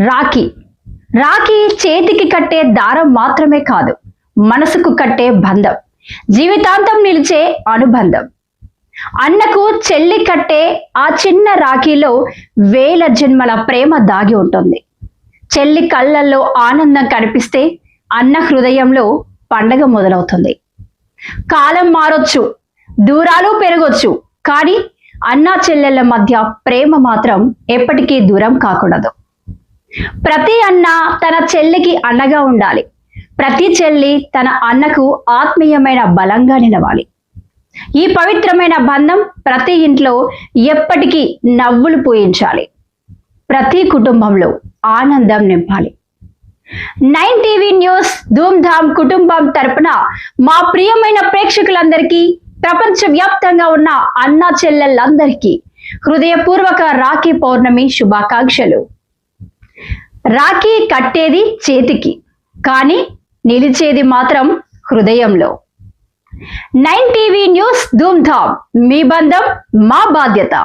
రాఖీ రాఖీ చేతికి కట్టే దారం మాత్రమే కాదు, మనసుకు కట్టే బంధం, జీవితాంతం నిలిచే అనుబంధం. అన్నకు చెల్లి కట్టే ఆ చిన్న రాఖీలో వేల జన్మల ప్రేమ దాగి ఉంటుంది. చెల్లి కళ్ళల్లో ఆనందం కనిపిస్తే అన్న హృదయంలో పండగ మొదలవుతుంది. కాలం మారొచ్చు, దూరాలు పెరగొచ్చు, కానీ అన్నా చెల్లెళ్ళ మధ్య ప్రేమ మాత్రం ఎప్పటికీ దూరం కాకూడదు. ప్రతి అన్న తన చెల్లికి అన్నగా ఉండాలి. ప్రతి చెల్లి తన అన్నకు ఆత్మీయమైన బలంగా నిలవాలి. ఈ పవిత్రమైన బంధం ప్రతి ఇంట్లో ఎప్పటికీ నవ్వులు పూయించాలి. ప్రతి కుటుంబంలో ఆనందం నింపాలి. 9 టీవీ న్యూస్ ధూమ్ధామ్ కుటుంబం తరపున మా ప్రియమైన ప్రేక్షకులందరికీ, ప్రపంచ వ్యాప్తంగా ఉన్న అన్నా చెల్లెళ్ళందరికీ హృదయపూర్వక రాఖీ పౌర్ణమి శుభాకాంక్షలు. రాఖీ కట్టేది చేతికి, కానీ నిలిచేది మాత్రం హృదయంలో. 9 టీవీ న్యూస్ ధూమ్ధామ్, మీ బంధం మా బాధ్యత.